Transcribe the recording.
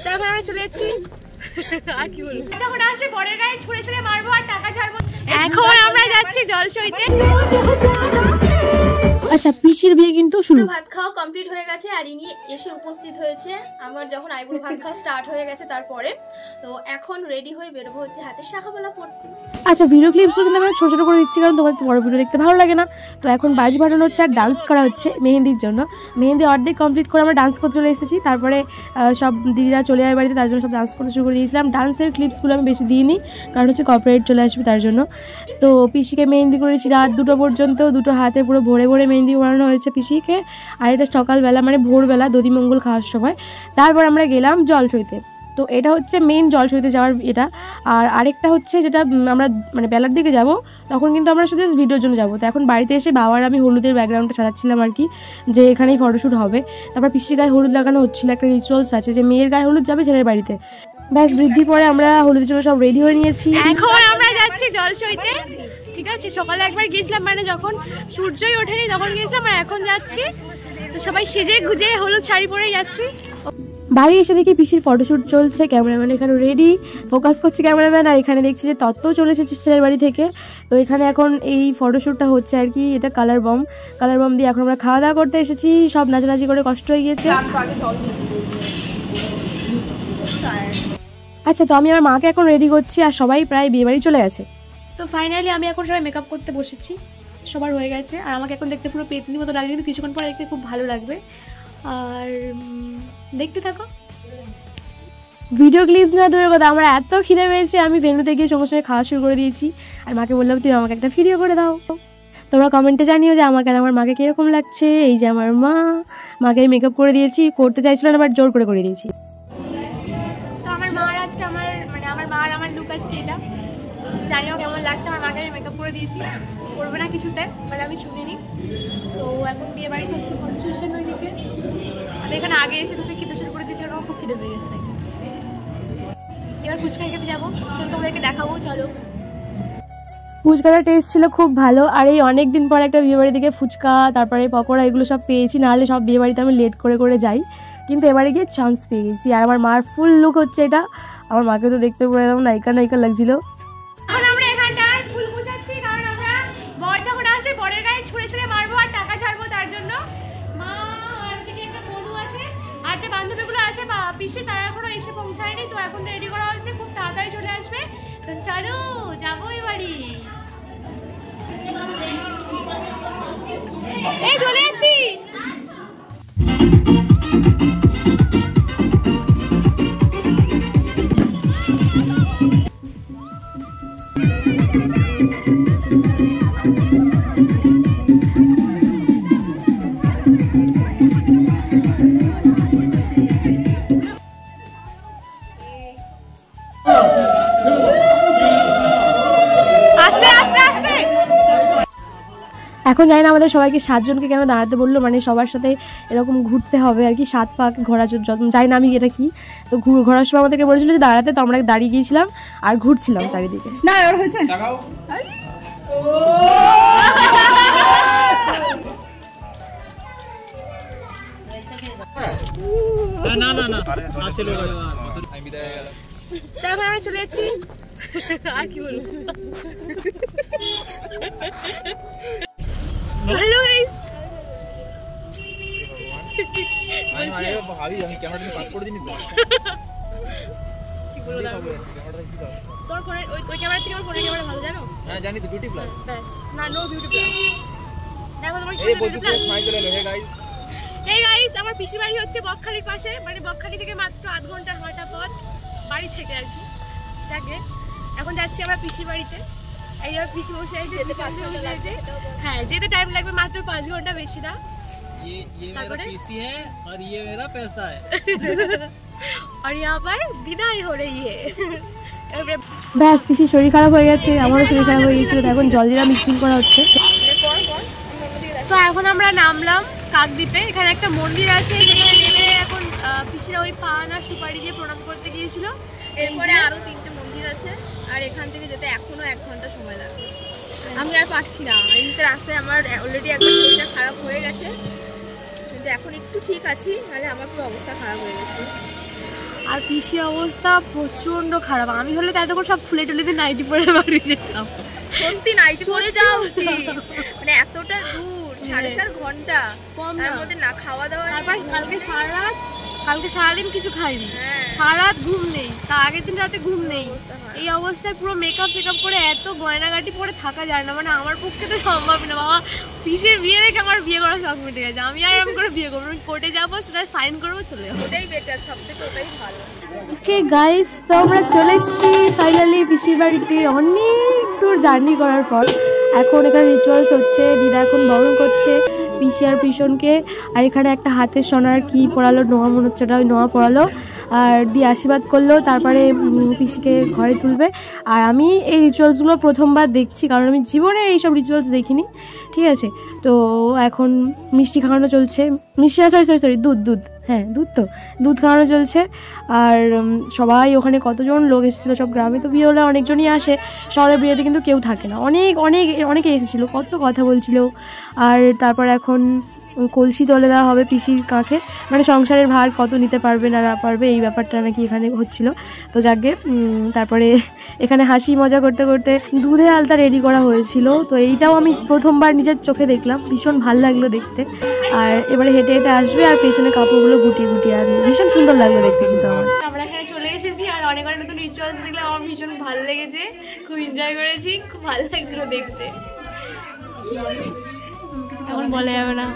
তারপর আমরা চলে যাচ্ছি আর কি বলবো, যখন আসবে বরের গায়ে ছুঁড়ে ছুঁড়ে মারবো আর টাকা ছাড়বো। এখন আমরা যাচ্ছি জল সইতে। আচ্ছা, পিসির বিয়ে কিন্তু শুরু। ভাত খাওয়া কমপ্লিট হয়ে গেছে আর ইনি এসে উপস্থিত হয়েছে আমার যখন আইবুড়ো ভাত খাওয়া স্টার্ট হয়ে গেছে তারপরে। তো এখন রেডি হয়ে বেরোবো হচ্ছে হাতের শাখাবেলা পড়তে। আচ্ছা, ভিডিও ক্লিপসগুলো কিন্তু আমি ছোট ছোট করে দিচ্ছি কারণ তোমার বড় ভিডিও দেখতে ভালো লাগে না। তো এখন বাজি বাটানো হচ্ছে আর ডান্স করা হচ্ছে মেহেন্দির জন্য। মেহেন্দি অর্ধেক কমপ্লিট করে আমরা ডান্স করতে চলে এসেছি। তারপরে সব দিদিরা চলে যায় বাড়িতে, তার জন্য সব ডান্স করতে শুরু করে দিয়েছিলাম। ডান্সের ক্লিপসগুলো আমি বেশি দিইনি কারণ হচ্ছে কপিরাইট চলে আসবে তার জন্য। তো পিসিকে মেহেন্দি করেছি রাত 2টো পর্যন্ত, 2টো হাতে পুরো ভরে ভরে মেহেন্দি করানো হয়েছে পিসিকে। আর এটা সকালবেলা মানে ভোরবেলা দধিমঙ্গল খাওয়ার সময়। তারপর আমরা গেলাম জল সইতে। তো এটা হচ্ছে মেইন জল সইতে যাওয়ার এটা। আর আরেকটা হচ্ছে যেটা আমরা মানে বেলার দিকে যাব, তখন কিন্তু আমরা শুধু ভিডিওর জন্য যাবো। তো এখন বাড়িতে এসে বাবার আমি হলুদের ব্যাকগ্রাউন্ডটা সাজাচ্ছিলাম আর কি, যে এখানেই ফটোশ্যুট হবে। তারপর পিসির গায়ে হলুদ লাগানো হচ্ছিল, একটা রিচুয়ালস আছে যে মেয়ের গায়ে হলুদ যাবে ছেলের বাড়িতে। ব্যাস, বৃদ্ধির পরে আমরা হলুদের জন্য সব রেডি হয়ে নিয়েছি। এখন আমরা যাচ্ছি জল সইতে, ঠিক আছে। সকালে একবার গিয়েছিলাম, মানে যখন সূর্যই ওঠেনি তখন গিয়েছিলাম, আর এখন যাচ্ছি। তো সবাই সেজে গুজে হলুদ শাড়ি পরে যাচ্ছি। বাড়ি এসে দেখি পিসির ফটোশ্যুট চলছে, ক্যামেরাম্যান এখানে রেডি, ফোকাস করছে ক্যামেরাম্যান। আর এখানে দেখছি যে তত্ত্বও চলে এসেছে ছেলের বাড়ি থেকে। তো এখানে এখন এই ফটোশ্যুটটা হচ্ছে আর কি, এটা কালার বম দিয়ে এখন আমরা খাওয়া দাওয়া করতে এসেছি। সব নাচানাচি করে কষ্ট হয়ে গিয়েছে। আচ্ছা, তো আমি আমার মাকে এখন রেডি করছি আর সবাই প্রায় বিয়ে বাড়ি চলে গেছে। তো ফাইনালি আমি এখন সবাই মেকআপ করতে বসেছি, সবার হয়ে গেছে। আর আমাকে এখন দেখতে পুরো পেতনির মতো লাগছে, কিন্তু কিছুক্ষণ পরে দেখতে খুব ভালো লাগবে। আর দেখতে থাকো ভিডিও ক্লিপস। না দূরের কথা, আমার এত খিদে পেয়েছে আমি ভেন্যুতে গিয়ে সঙ্গে সঙ্গে খাওয়া শুরু করে দিয়েছি। আর মাকে বললাম তুমি আমাকে একটা ভিডিও করে দাও। তোমরা কমেন্টে জানিও যে আমাকে আর আমার মাকে কীরকম লাগছে। এই যে আমার মাকে আমি মেকআপ করে দিয়েছি, করতে চাইছিল না বাট জোর করে দিয়েছি। তো আমার মার আজকে আমার লুক আজকে এটা, জানি না কেমন লাগছে। আমার মাকে আমি মেকআপ করে দিয়েছি, করবে না কিছুতে, মানে আমি শুনিনি। তো এখন বিয়ে বাড়িতে হচ্ছে কনসেশন ওইদিকে। আমি এখানে আগে এসে তোকে খেতে শুরু করে দিয়েছি, আমার খুব খিদে পেয়ে গেছে নাকি। এবার ফুচকা খেতে যাবো, সেটা তোমাদেরকে দেখাবো, চলো। ফুচকাটার টেস্ট ছিল খুব ভালো। আর এই অনেক দিন পর একটা বিয়ে বাড়ি থেকে ফুচকা তারপরে পকোড়া এগুলো সব পেয়েছি, নাহলে সব বিয়ে বাড়িতে আমি লেট করে করে যাই, কিন্তু এবারে গিয়ে চান্স পেয়ে গেছি। আর আমার মার ফুল লুক হচ্ছে এটা, আমার মাকে তো দেখতে পড়ে একদম নায়িকা নায়িকা লাগছিল। এখন আমরা এখানটায় ফুল গুছাচ্ছি কারণ আমরা বর যখন আসে বরের গায়ে ছুঁড়ে ছুঁড়ে মারবো আর টাকা ছাড়বো তার জন্য। মা আর ওদিকে একটা বনু আছে, আর যে বান্ধবীগুলো আছে বা পিসি, তারা এখনো এসে পৌঁছায়নি। তো এখন রেডি করা হচ্ছে, খুব তাড়াতাড়ি চলে আসবে। তো চলো যাবো এই বাড়ি, এই চলে যাচ্ছি। এখন জানি না আমাদের সবাইকে 7 জনকে কেন দাঁড়াতে বললো, মানে সবার সাথে এরকম ঘুরতে হবে আর কি, 7 পাক ঘোরা যত্ন, জানি না আমি এটা কি। তো ঘোরার সময় আমাদেরকে বলেছিল যে দাঁড়াতে, তো আমরা দাঁড়িয়ে গিয়েছিলাম আর ঘুরছিলাম চারিদিকে। না এবার হয়েছে না না না চলো তারপর আমরা চলে যাচ্ছি আর কি বলবো। হ্যালো গাইস, আমি ক্যামেরাটা পাস করে দিনি তো। কি বলবো দাও, তোর ফোনে ওই ক্যামেরা থেকে আমার ফোনের ক্যামেরা ভালো জানো? হ্যাঁ জানি তো, বিউটি প্লাস। ব্যাস, না নো বিউটি প্লাস। দেখো তোমার কি বিউটি প্লাস। এই গাইস, আমার পিসি বাড়ি হচ্ছে বকখালির পাশে, মানে বকখালি থেকে মাত্র 8 ঘন্টার হাঁটা পথ বাড়ি থেকে আর কি। যাকে এখন যাচ্ছি আমরা পিসি বাড়িতে। এই যে পিসি বসে আছে, বসে আছে। হ্যাঁ, যেতে টাইম লাগবে মাত্র 5 ঘন্টা, বেশি না। ये मेरा पीसी है और ये मेरा पैसा है और यहाँ पर विदाई हो रही है। ব্যাস, পিসি শরীর খারাপ হয়ে গেছে, আমারও শরীর খারাপ হয়ে গেছিল। এখন জলজিরা মিক্সিং করা হচ্ছে। তো এখন আমরা নামলাম কাকদ্বীপে। এখানে একটা মন্দির আছে, যেখানে নেমে এখন পিসিরা ওই পান আর সুপারি দিয়ে প্রণাম করতে গিয়েছিল। এরপরে আরো 3টে মন্দির আছে, আর এখান থেকে যেতে এখনো 1 ঘন্টা সময় লাগবে। আমি আর পারছি না, এমনিতে রাস্তায় আমার অলরেডি একবার শরীরটা খারাপ হয়ে গেছে। কিন্তু এখন একটু ঠিক আছি, নাহলে আমার পুরো অবস্থা খারাপ হয়ে গেছে। আর পিসির অবস্থা প্রচন্ড খারাপ। আমি হলে তাই তখন সব খুলে টুলে দিয়ে নাইটি পরে বাড়ি যেতাম। সত্যি নাইটি পরে যাওয়া উচিত, মানে এতটা দূর 4.5 ঘন্টা, তার মধ্যে না খাওয়া দাওয়া। তারপর কালকে সারাদিন কিছু খাইনি, সারা রাত ঘুম নেই, তার আগের দিন রাতে ঘুম নেই। এই অবস্থায় পুরো মেকআপ সেকআপ করে এত গয়নাগাটি পরে থাকা যায় না, মানে আমার পক্ষে তো সম্ভব না। বাবা পিসের বিয়ে দেখে আমার বিয়ে করার শখ মিটে গেছে, আমি আর এরকম করে বিয়ে করবো, আমি কোর্টে যাবো, সেটা সাইন করবো, চলে যাবো। ওটাই বেটার, সবথেকে ওটাই ভালো। ওকে গাইস, তো আমরা চলে এসেছি ফাইনালি পিসির বাড়িতে অনেক দূর জার্নি করার পর। এখন এখানে রিচুয়ালস হচ্ছে, দিদা এখন বরণ করছে পিসি আর পিসনকে। আর এখানে একটা হাতের সোনার কি পড়ালো, নোয়া মনে হচ্ছে, ওই নোয়া পড়ালো আর দিয়ে আশীর্বাদ করলো। তারপরে পিসিকে ঘরে তুলবে। আর আমি এই রিচুয়ালসগুলো প্রথমবার দেখছি, কারণ আমি জীবনে এইসব রিচুয়ালস দেখিনি, ঠিক আছে। তো এখন মিষ্টি খাওয়ানো চলছে, মিষ্টি না, সরি দুধ, হ্যাঁ দুধ খাওয়ানো চলছে। আর সবাই ওখানে কতজন লোক এসেছিলো, সব গ্রামে তো বিয়ে হলে অনেকজনই আসে, শহরের বিয়েতে কিন্তু কেউ থাকে না, অনেকে এসেছিলো, কত কথা বলছিল। আর তারপর এখন কলসি তুলে দেওয়া হবে পিসির কাঁখে, মানে সংসারের ভার কত নিতে পারবে না পারবে এই ব্যাপারটা নাকি এখানে হচ্ছিল। তো যাকে তারপরে এখানে হাসি মজা করতে করতে দুধের আলতা রেডি করা হয়েছিল। তো এইটাও আমি প্রথমবার নিজের চোখে দেখলাম, ভীষণ ভালো লাগলো দেখতে। আর এবারে হেঁটে হেঁটে আসবে আর পেছনে কাপড়গুলো গুটিয়ে আর ভীষণ সুন্দর লাগলো দেখতে কিন্তু আমার। আমরা এখানে চলে এসেছি আর অনেক নতুন রিচুয়ালস দেখলাম, আমার ভীষণ ভালো লেগেছে, খুব এনজয় করেছি, খুব ভালো লাগছিল দেখতে। এখন বলা যাবে না।